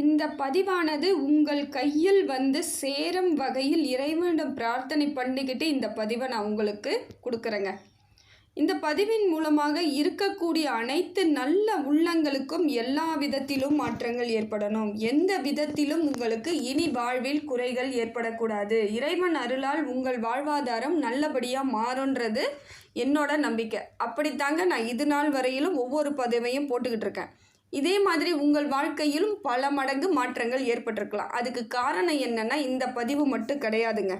இந்த பதிவானது உங்கள் கையில் வந்து சேரும் வகையில் இறைவனிடம் பிரார்த்தனை பண்ணிக்கிட்டு இந்த பதிவை நான் உங்களுக்கு கொடுக்குறேங்க. இந்த பதிவின் மூலமாக இருக்கக்கூடிய அனைத்து நல்ல உள்ளங்களுக்கும் எல்லா விதத்திலும் மாற்றங்கள் ஏற்படணும். எந்த விதத்திலும் உங்களுக்கு இனி வாழ்வில் குறைகள் ஏற்படக்கூடாது. இறைவன் அருளால் உங்கள் வாழ்வாதாரம் நல்லபடியாக மாறுன்றது என்னோட நம்பிக்கை. அப்படித்தாங்க நான் இது நாள் வரையிலும் ஒவ்வொரு பதிவையும் போட்டுக்கிட்டு இருக்கேன். இதே மாதிரி உங்கள் வாழ்க்கையிலும் பல மடங்கு மாற்றங்கள் ஏற்பட்டிருக்கலாம். அதுக்கு காரணம் என்னென்னா இந்த பதிவு மட்டும் கிடையாதுங்க.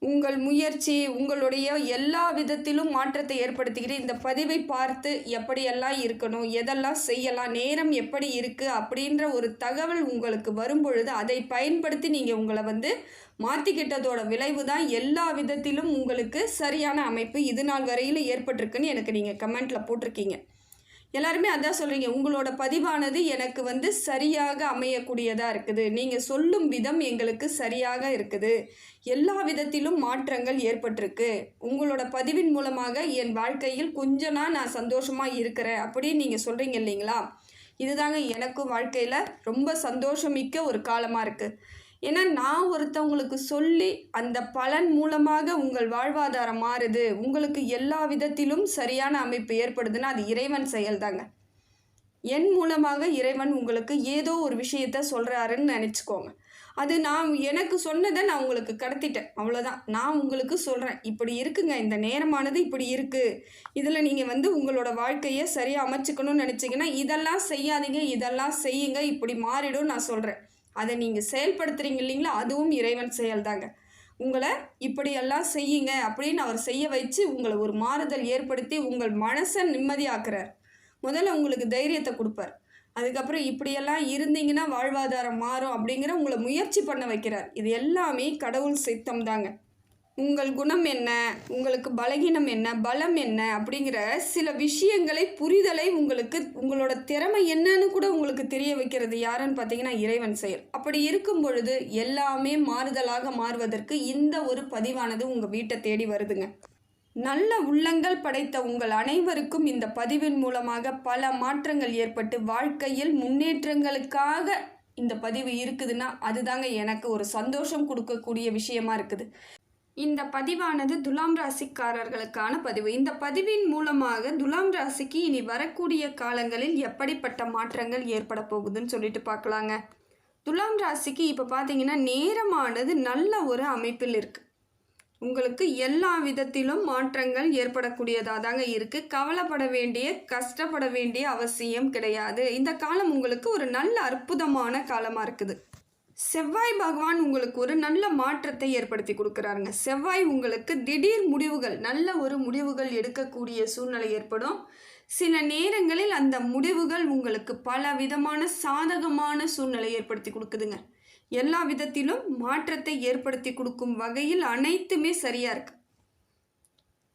உங்கள் முயற்சி, உங்களுடைய எல்லா விதத்திலும் மாற்றத்தை ஏற்படுத்திக்கிட்டு இந்த பதிவை பார்த்து எப்படியெல்லாம் இருக்கணும், எதெல்லாம் செய்யலாம், நேரம் எப்படி இருக்குது அப்படின்ற ஒரு தகவல் உங்களுக்கு வரும்பொழுது அதை பயன்படுத்தி நீங்கள் உங்களை வந்து மாற்றிக்கிட்டதோட விளைவு தான் எல்லா விதத்திலும் உங்களுக்கு சரியான அமைப்பு இது நாள் வரையில் ஏற்பட்டிருக்குன்னு எனக்கு நீங்கள் கமெண்ட்டில் போட்டிருக்கீங்க. எல்லாருமே அதான் சொல்கிறீங்க, உங்களோட பதிவானது எனக்கு வந்து சரியாக அமையக்கூடியதாக இருக்குது, நீங்கள் சொல்லும் விதம் எங்களுக்கு சரியாக இருக்குது, எல்லா விதத்திலும் மாற்றங்கள் ஏற்பட்டிருக்கு, உங்களோட பதிவின் மூலமாக என் வாழ்க்கையில் கொஞ்சம் நான் சந்தோஷமாக இருக்கிறேன் அப்படின்னு நீங்கள் சொல்கிறீங்க இல்லைங்களா? இதுதாங்க எனக்கும் வாழ்க்கையில் ரொம்ப சந்தோஷமிக்க ஒரு காலமாக இருக்குது. ஏன்னா நான் ஒருத்தவங்களுக்கு சொல்லி அந்த பலன் மூலமாக உங்கள் வாழ்வாதாரம் மாறுது, உங்களுக்கு எல்லா விதத்திலும் சரியான அமைப்பு ஏற்படுதுன்னா அது இறைவன் செயல்தாங்க. என் மூலமாக இறைவன் உங்களுக்கு ஏதோ ஒரு விஷயத்த சொல்கிறாருன்னு நினச்சிக்கோங்க. அது நான் எனக்கு சொன்னதை நான் உங்களுக்கு கடத்திட்டேன், அவ்வளோதான். நான் உங்களுக்கு சொல்கிறேன், இப்படி இருக்குங்க, இந்த நேரமானது இப்படி இருக்குது, இதில் நீங்கள் வந்து உங்களோட வாழ்க்கையை சரியாக அமைச்சிக்கணும்னு நினச்சிங்கன்னா இதெல்லாம் செய்யாதீங்க, இதெல்லாம் செய்யுங்க, இப்படி மாறிடும் நான் சொல்கிறேன். அதை நீங்கள் செயல்படுத்துகிறீங்க இல்லைங்களா, அதுவும் இறைவன் செயல்தாங்க. உங்களை இப்படியெல்லாம் செய்யுங்க அப்படின்னு அவர் செய்ய வச்சு உங்களை ஒரு மாறுதல் ஏற்படுத்தி உங்கள் மனசை நிம்மதியாக்குறார். முதல்ல உங்களுக்கு தைரியத்தை கொடுப்பார். அதுக்கப்புறம் இப்படியெல்லாம் இருந்தீங்கன்னா வாழ்வாதாரம் மாறும் அப்படிங்கிற உங்களை முயற்சி பண்ண வைக்கிறார். இது எல்லாமே கடவுள் சித்தம் தாங்க. உங்கள் குணம் என்ன, உங்களுக்கு பலகீனம் என்ன, பலம் என்ன அப்படிங்கிற சில விஷயங்களை புரிதலை உங்களுக்கு உங்களோட திறமை என்னன்னு கூட உங்களுக்கு தெரிய வைக்கிறது யாருன்னு பார்த்தீங்கன்னா இறைவன் செயல். அப்படி இருக்கும் பொழுது எல்லாமே மாறுதலாக மாறுவதற்கு இந்த ஒரு பதிவானது உங்கள் வீட்டை தேடி வருதுங்க. நல்ல உள்ளங்கள் படைத்த உங்கள் அனைவருக்கும் இந்த பதிவின் மூலமாக பல மாற்றங்கள் ஏற்பட்டு வாழ்க்கையில் முன்னேற்றங்களுக்காக இந்த பதிவு இருக்குதுன்னா அதுதாங்க எனக்கு ஒரு சந்தோஷம் கொடுக்கக்கூடிய விஷயமா இருக்குது. இந்த பதிவானது துலாம் ராசிக்காரர்களுக்கான பதிவு. இந்த பதிவின் மூலமாக துலாம் ராசிக்கு இனி வரக்கூடிய காலங்களில் எப்படிப்பட்ட மாற்றங்கள் ஏற்பட போகுதுன்னு சொல்லிட்டு பார்க்கலாங்க. துலாம் ராசிக்கு இப்போ பார்த்தீங்கன்னா நேரமானது நல்ல ஒரு அமைப்பில் இருக்குது. உங்களுக்கு எல்லா விதத்திலும் மாற்றங்கள் ஏற்படக்கூடியதாக தாங்க இருக்குது. கவலைப்பட வேண்டிய, கஷ்டப்பட வேண்டிய அவசியம் கிடையாது. இந்த காலம் உங்களுக்கு ஒரு நல்ல அற்புதமான காலமாக இருக்குது. செவ்வாய் பகவான் உங்களுக்கு ஒரு நல்ல மாற்றத்தை ஏற்படுத்தி கொடுக்குறாருங்க. செவ்வாய் உங்களுக்கு திடீர் முடிவுகள், நல்ல ஒரு முடிவுகள் எடுக்கக்கூடிய சூழ்நிலை ஏற்படும். சில நேரங்களில் அந்த முடிவுகள் உங்களுக்கு பல விதமான சாதகமான சூழ்நிலை ஏற்படுத்தி கொடுக்குதுங்க. எல்லா விதத்திலும் மாற்றத்தை ஏற்படுத்தி கொடுக்கும் வகையில் அனைத்துமே சரியாக இருக்கு.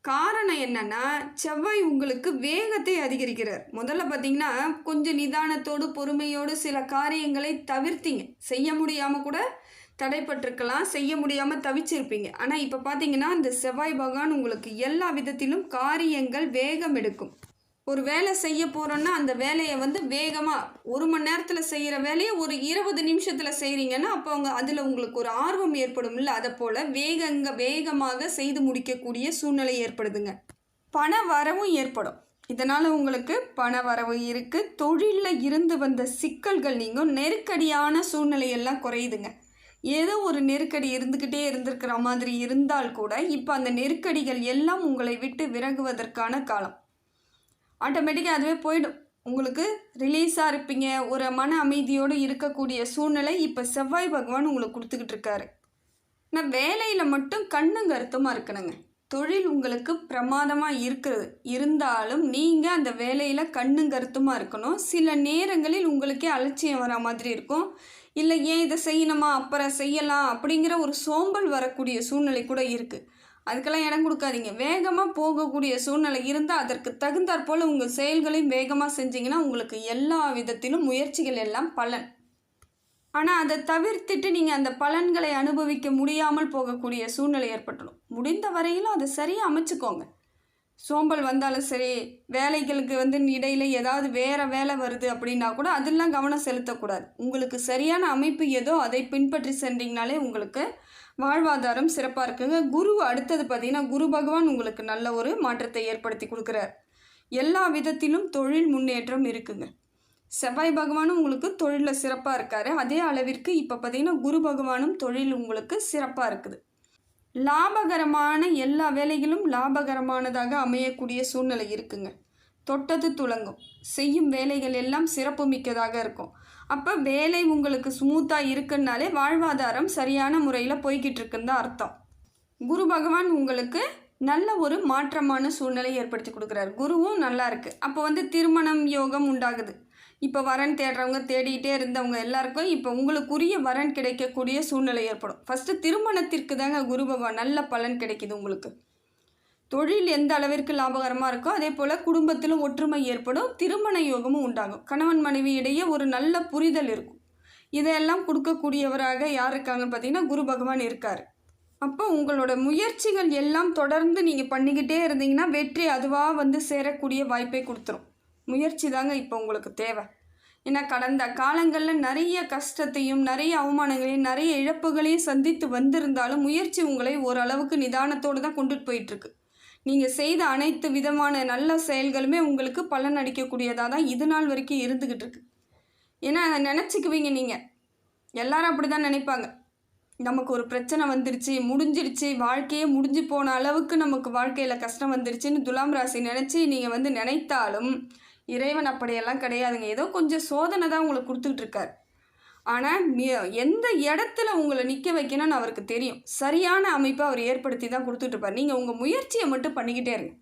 காரணம் என்னன்னா செவ்வாய் உங்களுக்கு வேகத்தை அதிகரிக்கிறார். முதல்ல பார்த்தீங்கன்னா கொஞ்சம் நிதானத்தோடு பொறுமையோடு சில காரியங்களை தவிர்த்தீங்க, செய்ய முடியாமல் கூட தடைப்பட்டிருக்கலாம், செய்ய முடியாமல் தவிச்சிருப்பீங்க. ஆனால் இப்போ பார்த்தீங்கன்னா இந்த செவ்வாய் பகவான் உங்களுக்கு எல்லா விதத்திலும் காரியங்கள் வேகம் எடுக்கும். ஒரு வேலை செய்ய போகிறோன்னா அந்த வேலையை வந்து வேகமாக 1 மணி நேரத்தில் செய்கிற வேலையை ஒரு 20 நிமிஷத்தில் செய்கிறீங்கன்னா அப்போ அதில் உங்களுக்கு ஒரு ஆர்வம் ஏற்படும் இல்லை, அதை போல் வேகமாக செய்து முடிக்கக்கூடிய சூழ்நிலை ஏற்படுதுங்க. பண வரவும் ஏற்படும். இதனால் உங்களுக்கு பண வரவு இருக்குது. தொழிலில் இருந்து வந்த சிக்கல்கள் நீங்கும். நெருக்கடியான சூழ்நிலையெல்லாம் குறையுதுங்க. ஏதோ ஒரு நெருக்கடி இருந்துக்கிட்டே இருந்திருக்கிற மாதிரி இருந்தால் கூட இப்போ அந்த நெருக்கடிகள் எல்லாம் உங்களை விட்டு விலகுவதற்கான காலம். ஆட்டோமேட்டிக்காக அதுவே போயிடும். உங்களுக்கு ரிலீஸாக இருப்பீங்க. ஒரு மன அமைதியோடு இருக்கக்கூடிய சூழ்நிலை இப்போ செவ்வாய் பகவான் உங்களுக்கு கொடுத்துக்கிட்டு இருக்காரு. நான் வேலையில் மட்டும் கண்ணும் கருத்துமாக இருக்கணுங்க. தொழில் உங்களுக்கு பிரமாதமாக இருக்கிறது, இருந்தாலும் நீங்கள் அந்த வேலையில் கண்ணும் கருத்துமாக இருக்கணும். சில நேரங்களில் உங்களுக்கே அலட்சியம் வர மாதிரி இருக்கும். இல்லை ஏன் இதை செய்யணுமா, அப்புறம் செய்யலாம் அப்படிங்கிற ஒரு சோம்பல் வரக்கூடிய சூழ்நிலை கூட இருக்குது. அதுக்கெல்லாம் இடம் கொடுக்காதீங்க. வேகமாக போகக்கூடிய சூழ்நிலை இருந்தால் அதற்கு தகுந்தாற் போல் உங்கள் செயல்களையும் வேகமாக செஞ்சிங்கன்னா உங்களுக்கு எல்லா விதத்திலும் முயற்சிகள் எல்லாம் பலன். ஆனால் அதை தவிர்த்துட்டு நீங்கள் அந்த பலன்களை அனுபவிக்க முடியாமல் போகக்கூடிய சூழ்நிலை ஏற்பட்டுடும். முடிந்த வரையிலும் அதை சரியாக அமைச்சுக்கோங்க. சோம்பல் வந்தாலும் சரி, வேலைகளுக்கு இடையில ஏதாவது வேறு வேலை வருது அப்படின்னா கூட அதெல்லாம் கவனம் செலுத்தக்கூடாது. உங்களுக்கு சரியான அமைப்பு ஏதோ அதை பின்பற்றி சென்றீங்கனாலே உங்களுக்கு வாழ்வாதாரம் சிறப்பாக இருக்குங்க. குரு அடுத்தது பார்த்திங்கன்னா, குரு பகவான் உங்களுக்கு நல்ல ஒரு மாற்றத்தை ஏற்படுத்தி கொடுக்குறார். எல்லா விதத்திலும் தொழில் முன்னேற்றம் இருக்குங்க. செவ்வாய் பகவானும் உங்களுக்கு தொழிலில் சிறப்பாக இருக்கார். அதே அளவிற்கு இப்போ பார்த்திங்கன்னா குரு பகவானும் தொழில் உங்களுக்கு சிறப்பாக இருக்குது. லாபகரமான எல்லா வேலைகளும் லாபகரமானதாக அமையக்கூடிய சூழ்நிலை இருக்குங்க. தொட்டது துலங்கும். செய்யும் வேலைகள் எல்லாம் சிறப்பு மிக்கதாக இருக்கும். அப்போ வேலை உங்களுக்கு ஸ்மூத்தாக இருக்குன்னாலே வாழ்வாதாரம் சரியான முறையில் போய்கிட்டு இருக்குன்னு தான் அர்த்தம். குரு பகவான் உங்களுக்கு நல்ல ஒரு மாற்றமான சூழ்நிலை ஏற்படுத்தி கொடுக்குறாரு. குருவும் நல்லா இருக்குது. அப்போ திருமணம் யோகம் உண்டாகுது. இப்போ வரன் தேடுறவங்க, தேடிகிட்டே இருந்தவங்க எல்லாருக்கும் இப்போ உங்களுக்குரிய வரன் கிடைக்கக்கூடிய சூழ்நிலை ஏற்படும். ஃபஸ்ட்டு திருமணத்திற்கு தாங்க குரு பகவான் நல்ல பலன் கிடைக்கிது உங்களுக்கு. தொழில் எந்த அளவிற்கு லாபகரமாக இருக்கோ அதே போல் குடும்பத்திலும் ஒற்றுமை ஏற்படும். திருமண யோகமும் உண்டாகும். கணவன் மனைவி இடையே ஒரு நல்ல புரிதல் இருக்கும். இதையெல்லாம் கொடுக்கக்கூடியவராக யார் இருக்காங்கன்னு பார்த்தீங்கன்னா குரு பகவான் இருக்கார். அப்போ உங்களோட முயற்சிகள் எல்லாம் தொடர்ந்து நீங்கள் பண்ணிக்கிட்டே இருந்தீங்கன்னா வெற்றி அதுவாக சேரக்கூடிய வாய்ப்பை கொடுத்துரும். முயற்சி தாங்க இப்போ உங்களுக்கு தேவை. ஏன்னா கடந்த காலங்களில் நிறைய கஷ்டத்தையும் நிறைய அவமானங்களையும் நிறைய இழப்புகளையும் சந்தித்து வந்திருந்தாலும் முயற்சி உங்களை ஓரளவுக்கு நிதானத்தோடு தான் கொண்டுட்டு போயிட்டுருக்கு. நீங்கள் செய்த அனைத்து விதமான நல்ல செயல்களுமே உங்களுக்கு பலன் அளிக்கக்கூடியதாக தான் இது நாள் வரைக்கும் இருந்துக்கிட்டு இருக்கு. ஏன்னா அதை நினச்சிக்குவீங்க. நீங்கள் எல்லாரும் அப்படி தான் நினைப்பாங்க. நமக்கு ஒரு பிரச்சனை வந்துருச்சு, முடிஞ்சிருச்சு, வாழ்க்கையே முடிஞ்சு போன அளவுக்கு நமக்கு வாழ்க்கையில் கஷ்டம் வந்துருச்சுன்னு துலாம் ராசி நினச்சி நீங்கள் நினைத்தாலும் இறைவன் அப்படியெல்லாம் கிடையாதுங்க. ஏதோ கொஞ்சம் சோதனை தான் உங்களுக்கு கொடுத்துக்கிட்டு இருக்கார். ஆனால் எந்த இடத்துல உங்களை நிற்க வைக்கணும்னு அவருக்கு தெரியும். சரியான அமைப்பை அவர் ஏற்படுத்தி தான் கொடுத்துட்ருப்பார். நீங்கள் உங்கள் முயற்சியை மட்டும் பண்ணிக்கிட்டே இருங்க.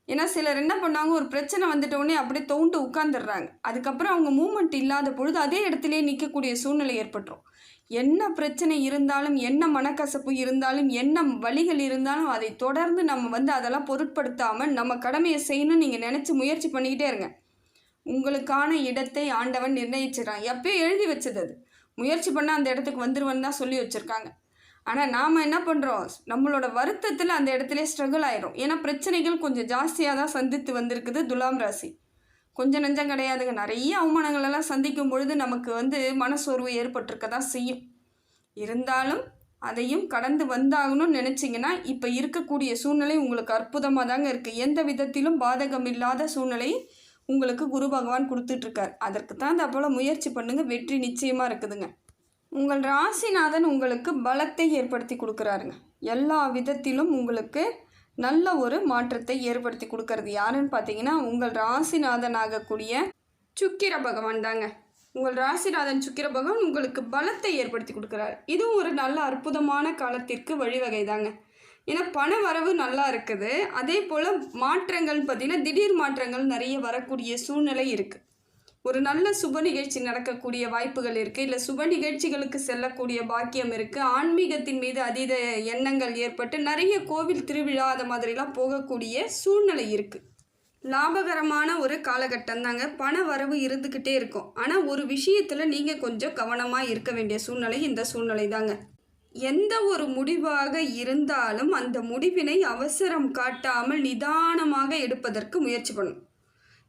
ஏன்னா சிலர் என்ன பண்ணாங்க, ஒரு பிரச்சனை வந்துட்டோடனே அப்படியே தோண்டு உட்காந்துடுறாங்க. அதுக்கப்புறம் அவங்க மூமெண்ட் இல்லாத பொழுது அதே இடத்துலையே நிற்கக்கூடிய சூழ்நிலை ஏற்பட்டுரும். என்ன பிரச்சனை இருந்தாலும், என்ன மனக்கசப்பு இருந்தாலும், என்ன வழிகள் இருந்தாலும் அதை தொடர்ந்து நம்ம அதெல்லாம் பொருட்படுத்தாமல் நம்ம கடமையை செய்யணும்னு நீங்கள் நினச்சி முயற்சி பண்ணிக்கிட்டே இருங்க. உங்களுக்கான இடத்தை ஆண்டவன் நிர்ணயிச்சிடறான். எப்பயோ எழுதி வச்சது. அது முயற்சி பண்ணால் அந்த இடத்துக்கு வந்துடுவேன்னு தான் சொல்லி வச்சுருக்காங்க. ஆனால் நாம் என்ன பண்ணுறோம், நம்மளோட வருத்தத்தில் அந்த இடத்துல ஸ்ட்ரகிள் ஆயிரும். ஏன்னா பிரச்சனைகள் கொஞ்சம் ஜாஸ்தியாக தான் சந்தித்து வந்திருக்குது துலாம் ராசி. கொஞ்சம் நெஞ்சம் கிடையாதுங்க. நிறைய அவமானங்களெல்லாம் சந்திக்கும் பொழுது நமக்கு மனசோர்வு ஏற்பட்டிருக்க தான் செய்யும். இருந்தாலும் அதையும் கடந்து வந்தாகணும்னு நினச்சிங்கன்னா இப்போ இருக்கக்கூடிய சூழ்நிலை உங்களுக்கு அற்புதமாக தாங்க இருக்குது. எந்த விதத்திலும் பாதகம் இல்லாத சூழ்நிலை உங்களுக்கு குரு பகவான் கொடுத்துட்ருக்கார். அதற்கு தான் போல் முயற்சி பண்ணுங்கள். வெற்றி நிச்சயமாக இருக்குதுங்க. உங்கள் ராசிநாதன் உங்களுக்கு பலத்தை ஏற்படுத்தி கொடுக்குறாருங்க. எல்லா விதத்திலும் உங்களுக்கு நல்ல ஒரு மாற்றத்தை ஏற்படுத்தி கொடுக்கறது யாருன்னு பார்த்தீங்கன்னா உங்கள் ராசிநாதன் ஆகக்கூடிய சுக்கிர பகவான் தாங்க. உங்கள் ராசிநாதன் சுக்கிர பகவான் உங்களுக்கு பலத்தை ஏற்படுத்தி கொடுக்குறாரு. இதுவும் ஒரு நல்ல அற்புதமான காலத்திற்கு வழிவகை தாங்க. ஏன்னா பண வரவு நல்லா இருக்குது. அதே போல் மாற்றங்கள் பார்த்திங்கன்னா திடீர் மாற்றங்கள் நிறைய வரக்கூடிய சூழ்நிலை இருக்குது. ஒரு நல்ல சுப நிகழ்ச்சி நடக்கக்கூடிய வாய்ப்புகள் இருக்குது. இல்லை சுப நிகழ்ச்சிகளுக்கு செல்லக்கூடிய பாக்கியம் இருக்குது. ஆன்மீகத்தின் மீது அதீத எண்ணங்கள் ஏற்பட்டு நிறைய கோவில் திருவிழா அது மாதிரிலாம் போகக்கூடிய சூழ்நிலை இருக்குது. லாபகரமான ஒரு காலகட்டம் தாங்க. பண வரவு இருந்துக்கிட்டே இருக்கும். ஆனால் ஒரு விஷயத்தில் நீங்கள் கொஞ்சம் கவனமாக இருக்க வேண்டிய சூழ்நிலை இந்த சூழ்நிலை தாங்க. எந்த ஒரு முடிவாக இருந்தாலும் அந்த முடிவினை அவசரம் காட்டாமல் நிதானமாக எடுப்பதற்கு முயற்சி பண்ணணும்.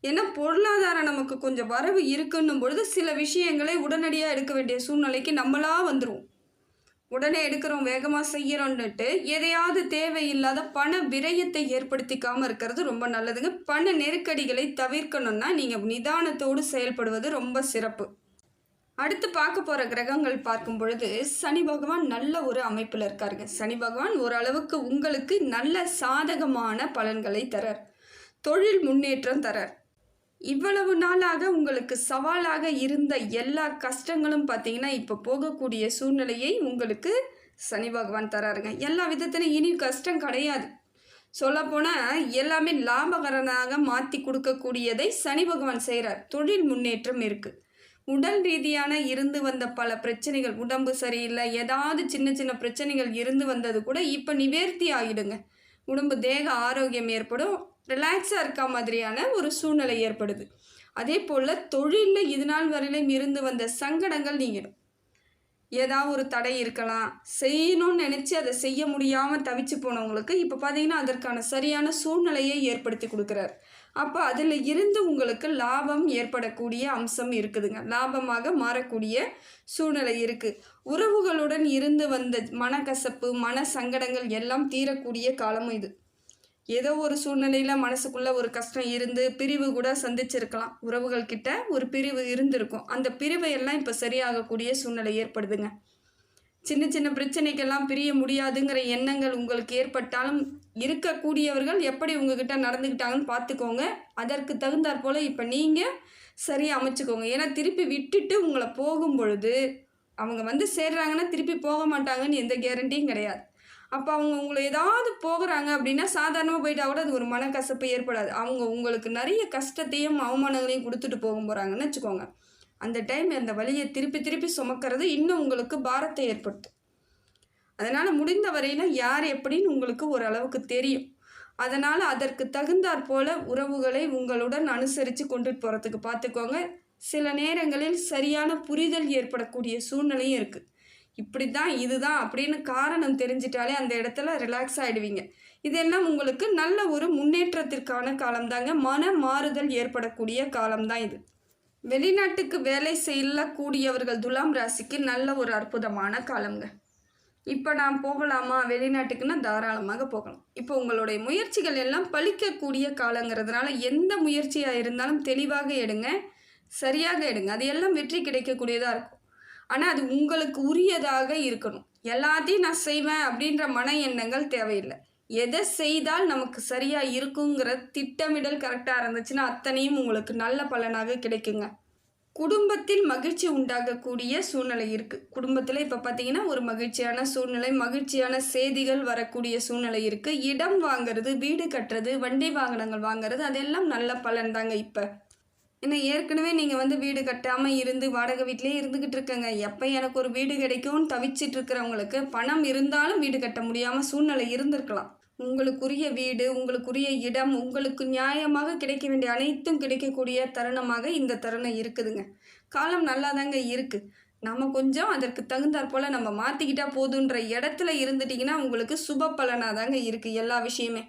ஏன்னா பொருளாதாரம் நமக்கு கொஞ்சம் வரவு இருக்குன்னும் பொழுது சில விஷயங்களை உடனடியாக எடுக்க வேண்டிய சூழ்நிலைக்கு நம்மளாக வந்துடுவோம். உடனே எடுக்கிறோம், வேகமாக செய்கிறோன்னுட்டு எதையாவது தேவையில்லாத பண விரயத்தை ஏற்படுத்திக்காமல் இருக்கிறது ரொம்ப நல்லதுங்க. பண நெருக்கடிகளை தவிர்க்கணும்னா நீங்கள் நிதானத்தோடு செயல்படுவது ரொம்ப சிறப்பு. அடுத்து பார்க்க போகிற கிரகங்கள் பார்க்கும் பொழுது சனி பகவான் நல்ல ஒரு அமைப்பில் இருக்காருங்க. சனி பகவான் ஓரளவுக்கு உங்களுக்கு நல்ல சாதகமான பலன்களை தரார். தொழில் முன்னேற்றம் தரார். இவ்வளவு நாளாக உங்களுக்கு சவாலாக இருந்த எல்லா கஷ்டங்களும் பார்த்தீங்கன்னா இப்போ போகக்கூடிய சூழ்நிலையை உங்களுக்கு சனி பகவான் தராருங்க. எல்லா விதத்திலும் இனி கஷ்டம் கிடையாது. சொல்லப்போனால் எல்லாமே லாபகரனாக மாற்றி கொடுக்கக்கூடியதை சனி பகவான் செய்கிறார். தொழில் முன்னேற்றம் இருக்குது. உடல் ரீதியான இருந்து வந்த பல பிரச்சனைகள், உடம்பு சரியில்லை, ஏதாவது சின்ன சின்ன பிரச்சனைகள் இருந்து வந்தது கூட இப்போ நிவர்த்தி ஆகிடுங்க. உடம்பு தேக ஆரோக்கியம் ஏற்படும். ரிலாக்ஸாக இருக்க மாதிரியான ஒரு சூழ்நிலை ஏற்படுது. அதே போல் தொழிலில் இது நாள் வரையிலும் இருந்து வந்த சங்கடங்கள் நீங்கிடும். ஏதாவது ஒரு தடை இருக்கலாம். செய்யணும்னு நினச்சி அதை செய்ய முடியாமல் தவிச்சு போனவங்களுக்கு இப்போ பார்த்தீங்கன்னா அதற்கான சரியான சூழ்நிலையை ஏற்படுத்தி கொடுக்குறாரு. அப்போ அதில் இருந்து உங்களுக்கு லாபம் ஏற்படக்கூடிய அம்சம் இருக்குதுங்க. லாபமாக மாறக்கூடிய சூழ்நிலை இருக்குது. உறவுகளுடன் இருந்து வந்த மனக்கசப்பு, மன சங்கடங்கள் எல்லாம் தீரக்கூடிய காலமும் இது. ஏதோ ஒரு சூழ்நிலையில் மனசுக்குள்ளே ஒரு கஷ்டம் இருந்து பிரிவு கூட சந்திச்சிருக்கலாம். உறவுகள் கிட்ட ஒரு பிரிவு இருந்திருக்கும். அந்த பிரிவை எல்லாம் இப்போ சரியாகக்கூடிய சூழ்நிலை ஏற்படுதுங்க. சின்ன சின்ன பிரச்சனைக்கெல்லாம் பிரிய முடியாதுங்கிற எண்ணங்கள் உங்களுக்கு ஏற்பட்டாலும் இருக்கக்கூடியவர்கள் எப்படி உங்ககிட்ட நடந்துக்கிட்டாங்கன்னு பார்த்துக்கோங்க. அதற்கு தகுந்தாற் போல் இப்போ நீங்கள் சரியாக அமைச்சுக்கோங்க. ஏன்னா திருப்பி விட்டுட்டு உங்களை போகும் பொழுது அவங்க வந்து சேர்றாங்கன்னா திருப்பி போக மாட்டாங்கன்னு எந்த கேரண்டியும் கிடையாது. அப்போ அவங்க உங்களை ஏதாவது போகிறாங்க அப்படின்னா சாதாரணமாக போயிட்டா கூட அது ஒரு மனக்கசப்பு ஏற்படாது. அவங்க உங்களுக்கு நிறைய கஷ்டத்தையும் அவமானங்களையும் கொடுத்துட்டு போகிறாங்கன்னு வச்சுக்கோங்க. அந்த டைம் அந்த வலியை திருப்பி திருப்பி சுமக்கிறது இன்னும் உங்களுக்கு பாரத்தை ஏற்படுத்தும். அதனால் முடிந்த வரையில் யார் எப்படின்னு உங்களுக்கு ஓரளவுக்கு தெரியும். அதனால் அதற்கு தகுந்தாற் போல் உறவுகளை உங்களுடன் அனுசரித்து கொண்டுட்டு போகிறதுக்கு பார்த்துக்கோங்க. சில நேரங்களில் சரியான புரிதல் ஏற்படக்கூடிய சூழ்நிலையும் இருக்குது. இப்படி தான் இதுதான் அப்படின்னு காரணம் தெரிஞ்சிட்டாலே அந்த இடத்துல ரிலாக்ஸ் ஆகிடுவீங்க. இதெல்லாம் உங்களுக்கு நல்ல ஒரு முன்னேற்றத்திற்கான காலம்தாங்க. மன மாறுதல் ஏற்படக்கூடிய காலம்தான் இது. வெளிநாட்டுக்கு வேலை செல்லக்கூடியவர்கள் துலாம் ராசிக்கு நல்ல ஒரு அற்புதமான காலங்க. இப்போ நான் போகலாமா வெளிநாட்டுக்குன்னா தாராளமாக போகலாம். இப்போ உங்களுடைய முயற்சிகள் எல்லாம் பலிக்கக்கூடிய காலங்கிறதுனால எந்த முயற்சியாக இருந்தாலும் தெளிவாக எடுங்க, சரியாக எடுங்க. அது எல்லாம் வெற்றி கிடைக்கக்கூடியதாக இருக்கும். ஆனால் அது உங்களுக்கு உரியதாக இருக்கணும். எல்லாத்தையும் நான் செய்வேன் அப்படின்ற மன எண்ணங்கள் தேவையில்லை. எதை செய்தால் நமக்கு சரியாக இருக்குங்கிற திட்டமிடல் கரெக்டாக இருந்துச்சுன்னா அத்தனையும் உங்களுக்கு நல்ல பலனாக கிடைக்குங்க. குடும்பத்தில் மகிழ்ச்சி உண்டாகக்கூடிய சூழ்நிலை இருக்குது. குடும்பத்தில் இப்போ பார்த்தீங்கன்னா ஒரு மகிழ்ச்சியான சூழ்நிலை, மகிழ்ச்சியான செய்திகள் வரக்கூடிய சூழ்நிலை இருக்குது. இடம் வாங்கிறது, வீடு கட்டுறது, வண்டி வாகனங்கள் வாங்கிறது அதெல்லாம் நல்ல பலன் தாங்க. இப்போ ஏன்னா ஏற்கனவே நீங்கள் வந்து வீடு கட்டாமல் இருந்து வாடகை வீட்டிலே இருந்துக்கிட்டு இருக்கங்க. எப்போ எனக்கு ஒரு வீடு கிடைக்கும்னு தவிச்சிட்டு இருக்கிறவங்களுக்கு பணம் இருந்தாலும் வீடு கட்ட முடியாமல் சூழ்நிலை இருந்திருக்கலாம். உங்களுக்குரிய வீடு, உங்களுக்குரிய இடம், உங்களுக்கு நியாயமாக கிடைக்க வேண்டிய அனைத்தும் கிடைக்கக்கூடிய தருணமாக இந்த தருணம் இருக்குதுங்க. காலம் நல்லா தாங்க இருக்குது. நம்ம கொஞ்சம் அதற்கு தகுந்தாற் போல் நம்ம மாற்றிக்கிட்டா போதுன்ற இடத்துல இருந்துட்டிங்கன்னா உங்களுக்கு சுப பலனாக தாங்க இருக்குது எல்லா விஷயமே.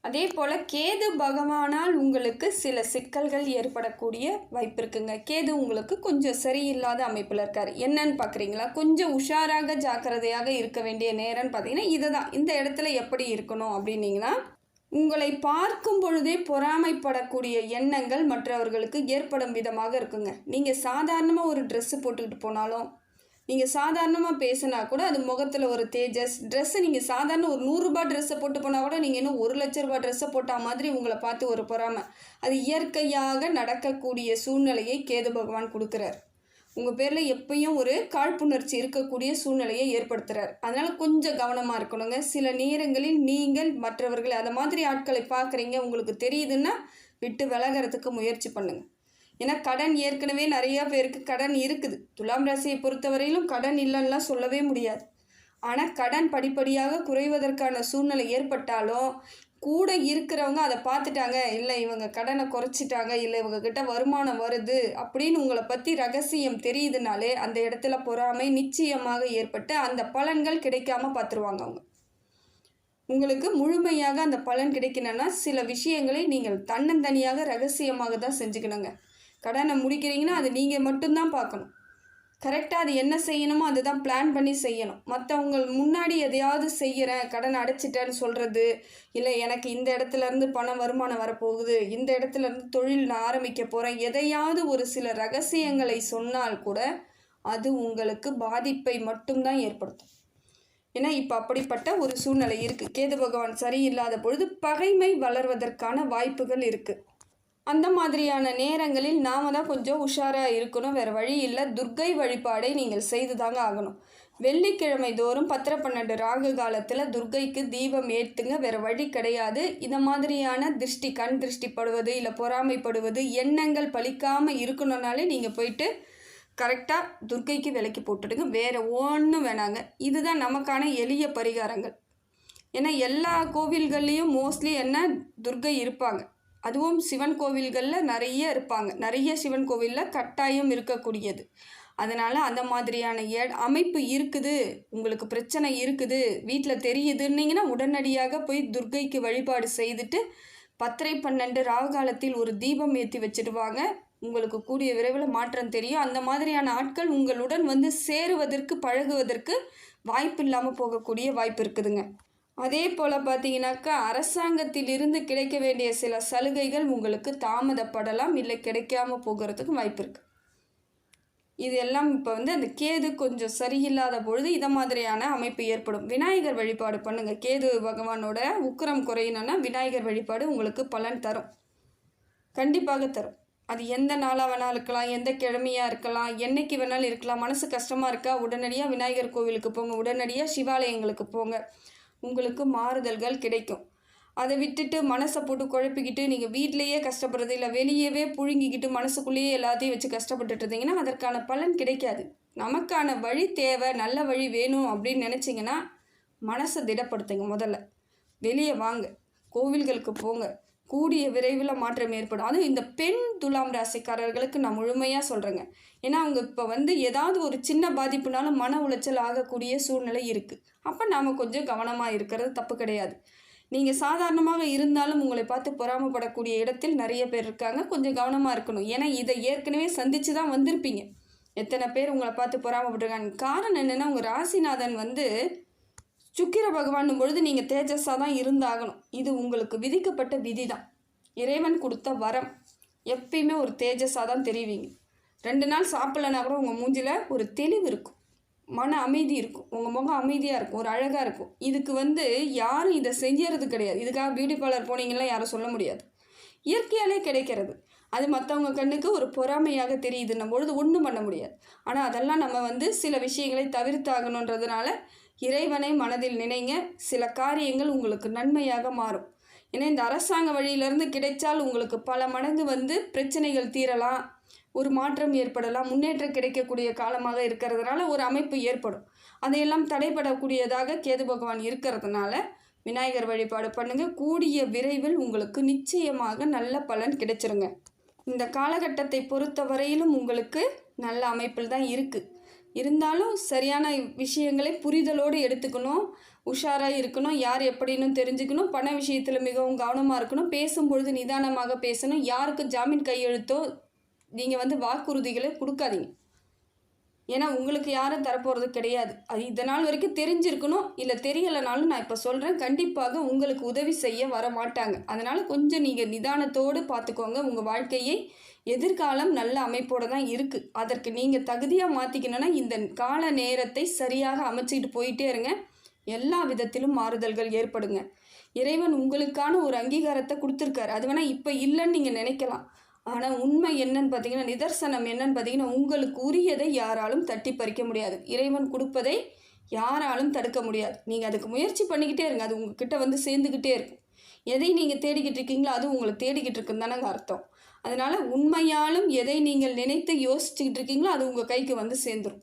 அதே போல் கேது பகவானால் உங்களுக்கு சில சிக்கல்கள் ஏற்படக்கூடிய வாய்ப்பு இருக்குங்க. கேது உங்களுக்கு கொஞ்சம் சரியில்லாத அமைப்பில் இருக்கார். என்னன்னு பார்க்குறீங்களா? கொஞ்சம் உஷாராக ஜாக்கிரதையாக இருக்க வேண்டிய நேரம்னு பார்த்தீங்கன்னா இதை தான். இந்த இடத்துல எப்படி இருக்கணும் அப்படின்னீங்கன்னா, உங்களை பார்க்கும் பொழுதே பொறாமைப்படக்கூடிய எண்ணங்கள் மற்றவர்களுக்கு ஏற்படும் விதமாக இருக்குங்க. நீங்கள் சாதாரணமாக ஒரு ட்ரெஸ்ஸு போட்டுக்கிட்டு போனாலும், நீங்கள் சாதாரணமாக பேசினா கூட அது முகத்தில் ஒரு தேஜஸ். ட்ரெஸ்ஸு நீங்கள் சாதாரண ஒரு 100 ரூபா ட்ரெஸ்ஸை போட்டு போனால் கூட நீங்கள் இன்னும் 1,00,000 ரூபா ட்ரெஸ்ஸை போட்டால் மாதிரி உங்களை பார்த்து ஒரு பொறாமை. அது இயற்கையாக நடக்கக்கூடிய சூழ்நிலையை கேது பகவான் கொடுக்குறார். உங்கள் பேரில் எப்பயும் ஒரு காழ்ப்புணர்ச்சி இருக்கக்கூடிய சூழ்நிலையை ஏற்படுத்துகிறார். அதனால் கொஞ்சம் கவனமாக இருக்கணுங்க. சில நேரங்களில் நீங்கள் மற்றவர்களை அந்த மாதிரி ஆட்களை பார்க்குறீங்க, உங்களுக்கு தெரியுதுன்னா விட்டு விலகிறதுக்கு முயற்சி பண்ணுங்கள். ஏன்னா கடன் ஏற்கனவே நிறையா பேருக்கு கடன் இருக்குது. துலாம் ராசியை பொறுத்தவரையிலும் கடன் இல்லைன்னெலாம் சொல்லவே முடியாது. ஆனால் கடன் படிப்படியாக குறைவதற்கான சூழ்நிலை ஏற்பட்டாலும் கூட இருக்கிறவங்க அதை பார்த்துட்டாங்க, இல்லை இவங்க கடனை குறைச்சிட்டாங்க, இல்லை இவங்கக்கிட்ட வருமானம் வருது அப்படின்னு உங்களை பற்றி ரகசியம் தெரியுதுனாலே அந்த இடத்துல பொறாமை நிச்சயமாக ஏற்பட்டு அந்த பலன்கள் கிடைக்காம பார்த்துருவாங்க. அவங்க உங்களுக்கு முழுமையாக அந்த பலன் கிடைக்கணும்னா சில விஷயங்களை நீங்கள் தன்னந்தனியாக ரகசியமாக தான் செஞ்சுக்கணுங்க. கடனை முடிக்கிறீங்கன்னா அது நீங்கள் மட்டும்தான் பார்க்கணும். கரெக்டாக அது என்ன செய்யணுமோ அதுதான் பிளான் பண்ணி செய்யணும். மற்றவங்க முன்னாடி எதையாவது செய்கிறேன், கடன் அடைச்சிட்டேன்னு சொல்கிறது, இல்லை எனக்கு இந்த இடத்துலேருந்து பணம் வருமானம் வரப்போகுது, இந்த இடத்துலேருந்து தொழில் நான் ஆரம்பிக்க போகிறேன், எதையாவது ஒரு சில ரகசியங்களை சொன்னால் கூட அது உங்களுக்கு பாதிப்பை மட்டும்தான் ஏற்படுத்தும். ஏன்னா இப்போ அப்படிப்பட்ட ஒரு சூழ்நிலை இருக்குது. கேது பகவான் சரியில்லாத பொழுது பகைமை வளர்வதற்கான வாய்ப்புகள் இருக்குது. அந்த மாதிரியான நேரங்களில் நாம் தான் கொஞ்சம் உஷாராக இருக்கணும். வேறு வழி இல்லை. துர்க்கை வழிபாடை நீங்கள் செய்து தாங்க ஆகணும். வெள்ளிக்கிழமை தோறும் 10-12 ராகு காலத்தில் துர்க்கைக்கு தீபம் ஏற்றுங்க. வேறு வழி கிடையாது. இந்த மாதிரியான கண் திருஷ்டிப்படுவது, இல்லை பொறாமைப்படுவது, எண்ணங்கள் பலிக்காமல் இருக்கணும்னாலே நீங்கள் போயிட்டு கரெக்டாக துர்க்கைக்கு விலைக்கு போட்டுடுங்க. வேறு ஒன்றும் வேணாங்க. இதுதான் நமக்கான எளிய பரிகாரங்கள். ஏன்னா எல்லா கோவில்கள்லேயும் மோஸ்ட்லி என்ன துர்க்கை இருப்பாங்க. அதுவும் சிவன் கோவில்களில் நிறைய இருப்பாங்க. நிறைய சிவன் கோவிலில் கட்டாயம் இருக்கக்கூடியது. அதனால் அந்த மாதிரியான அமைப்பு இருக்குது, உங்களுக்கு பிரச்சனை இருக்குது, வீட்டில் தெரியுதுன்னீங்கன்னா உடனடியாக போய் துர்க்கைக்கு வழிபாடு செய்துட்டு 10:30 ராகு காலத்தில் ஒரு தீபம் ஏற்றி வச்சுட்டு வாங்க. உங்களுக்கு கூடிய விரைவில் மாற்றம் தெரியும். அந்த மாதிரியான ஆட்கள் உங்களுடன் வந்து சேருவதற்கு பழகுவதற்கு வாய்ப்பு இல்லாமல் போகக்கூடிய வாய்ப்பு இருக்குதுங்க. அதே போல் பார்த்தீங்கன்னாக்கா அரசாங்கத்திலிருந்து கிடைக்க வேண்டிய சில சலுகைகள் உங்களுக்கு தாமதப்படலாம், இல்லை கிடைக்காம போகிறதுக்கு வாய்ப்பு இருக்குது. இது எல்லாம் இப்போ வந்து அந்த கேது கொஞ்சம் சரியில்லாத பொழுது இதை மாதிரியான அமைப்பு ஏற்படும். விநாயகர் வழிபாடு பண்ணுங்கள். கேது பகவானோட உக்கிரம் குறையணும்னா விநாயகர் வழிபாடு உங்களுக்கு பலன் தரும், கண்டிப்பாக தரும். அது எந்த நாளாக வேணாலும் இருக்கலாம், எந்த கிழமையாக இருக்கலாம், என்றைக்கு வேணாலும் இருக்கலாம். மனசு கஷ்டமாக இருக்கா, உடனடியாக விநாயகர் கோவிலுக்கு போங்க, உடனடியாக சிவாலயங்களுக்கு போங்க, உங்களுக்கு மாறுதல்கள் கிடைக்கும். அதை விட்டுட்டு மனசை போட்டு குழப்பிக்கிட்டு நீங்கள் வீட்டிலையே கஷ்டப்படுறது, இல்லை வெளியவே புழுங்கிக்கிட்டு மனசுக்குள்ளேயே எல்லாத்தையும் வச்சு கஷ்டப்பட்டுட்டு இருந்தீங்கன்னா அதற்கான பலன் கிடைக்காது. நமக்கான வழி தேவை, நல்ல வழி வேணும் அப்படின்னு நினச்சிங்கன்னா மனசை திடப்படுத்துங்க. முதல்ல வெளியே வாங்க, கோவில்களுக்கு போங்க, கூடிய விரைவில் மாற்றம் ஏற்படும். அதுவும் இந்த பெண் துலாம் ராசிக்காரர்களுக்கு நான் முழுமையாக சொல்கிறேங்க. ஏன்னா அவங்க இப்போ வந்து ஏதாவது ஒரு சின்ன பாதிப்புனாலும் மன உளைச்சல் ஆகக்கூடிய சூழ்நிலை இருக்குது. அப்போ நாம் கொஞ்சம் கவனமாக இருக்கிறது தப்பு கிடையாது. நீங்கள் சாதாரணமாக இருந்தாலும் உங்களை பார்த்து பொறாமப்படக்கூடிய இடத்தில் நிறைய பேர் இருக்காங்க. கொஞ்சம் கவனமாக இருக்கணும். ஏன்னா இதை ஏற்கனவே சந்தித்து தான் வந்திருப்பீங்க. எத்தனை பேர் உங்களை பார்த்து பொறாமப்பட்டிருக்காங்க. காரணம் என்னென்னா உங்கள் ராசிநாதன் வந்து சுக்கிர பகவான் பொழுது நீங்கள் தேஜஸாக தான் இருந்தாகணும். இது உங்களுக்கு விதிக்கப்பட்ட விதி தான், இறைவன் கொடுத்த வரம். எப்பயுமே ஒரு தேஜஸாக தான் தெரிவிங்க. 2 நாள் சாப்பிட்லனா கூட உங்கள் மூஞ்சில் ஒரு தெளிவு இருக்கும், மன அமைதி இருக்கும், உங்கள் முகம் அமைதியாக இருக்கும், ஒரு அழகாக இருக்கும். இதுக்கு வந்து யாரும் இதை செஞ்சுறது கிடையாது. இதுக்காக பியூட்டி பார்லர் போனீங்கன்னா யாரும் சொல்ல முடியாது. இயற்கையாலே கிடைக்கிறது. அது மற்றவங்க கண்ணுக்கு ஒரு பொறாமையாக தெரியுதுன்னும் பொழுது ஒன்றும் பண்ண முடியாது. ஆனால் அதெல்லாம் நம்ம வந்து சில விஷயங்களை தவிர்த்தாகணுன்றதுனால இறைவனை மனதில் நினைங்க. சில காரியங்கள் உங்களுக்கு நன்மையாக மாறும். ஏன்னா இந்த அரசாங்க வழியிலேருந்து கிடைச்சால் உங்களுக்கு பல மடங்கு வந்து பிரச்சனைகள் தீரலாம், ஒரு மாற்றம் ஏற்படலாம், முன்னேற்றம் கிடைக்கக்கூடிய காலமாக இருக்கிறதுனால ஒரு அமைப்பு ஏற்படும். அதையெல்லாம் தடைபடக்கூடியதாக கேது பகவான் இருக்கிறதுனால விநாயகர் வழிபாடு பண்ணுங்கள். கூடிய விரைவில் உங்களுக்கு நிச்சயமாக நல்ல பலன் கிடைச்சிருங்க. இந்த காலகட்டத்தை பொறுத்த வரையிலும் உங்களுக்கு நல்ல அமைப்பில் தான் இருக்குது. இருந்தாலும் சரியான விஷயங்களை புரிதலோடு எடுத்துக்கணும், உஷாராக இருக்கணும், யார் எப்படின்னு தெரிஞ்சுக்கணும், பண விஷயத்தில் மிகவும் கவனமாக இருக்கணும், பேசும்பொழுது நிதானமாக பேசணும். யாருக்கு ஜாமீன் கையெழுத்தோ நீங்கள் வந்து வாக்குறுதிகளை கொடுக்காதீங்க. ஏன்னா உங்களுக்கு யாரும் தரப்போகிறது கிடையாது. அது இதனால் வரைக்கும் தெரிஞ்சிருக்கணும், இல்லை தெரியலைனாலும் நான் இப்போ சொல்கிறேன், கண்டிப்பாக உங்களுக்கு உதவி செய்ய வர மாட்டாங்க. அதனால் கொஞ்சம் நீங்கள் நிதானத்தோடு பார்த்துக்கோங்க. உங்கள் வாழ்க்கையை எதிர்காலம் நல்ல அமைப்போடு தான் இருக்குது. அதற்கு நீங்கள் தகுதியாக மாற்றிக்கணுன்னா இந்த கால நேரத்தை சரியாக அமைச்சிக்கிட்டு போயிட்டே இருங்க. எல்லா விதத்திலும் மாறுதல்கள் ஏற்படுங்க. இறைவன் உங்களுக்கான ஒரு அங்கீகாரத்தை கொடுத்துருக்காரு. அது வேணால் இப்போ இல்லைன்னு நீங்கள் நினைக்கலாம். ஆனால் உண்மை என்னன்னு பார்த்தீங்கன்னா, நிதர்சனம் என்னன்னு பார்த்தீங்கன்னா, உங்களுக்கு உரியதை யாராலும் தட்டி பறிக்க முடியாது. இறைவன் கொடுப்பதை யாராலும் தடுக்க முடியாது. நீங்கள் அதுக்கு முயற்சி பண்ணிக்கிட்டே இருங்க. அது உங்ககிட்ட வந்து சேர்ந்துக்கிட்டே இருக்கும். எதை நீங்கள் தேடிக்கிட்டு இருக்கீங்களோ அது உங்களை தேடிக்கிட்டு இருக்குன்னு தானங்க அர்த்தம். அதனால் உண்மையாலும் எதை நீங்கள் நினைத்து யோசிச்சுக்கிட்டு இருக்கீங்களோ அது உங்கள் கைக்கு வந்து சேர்ந்துடும்.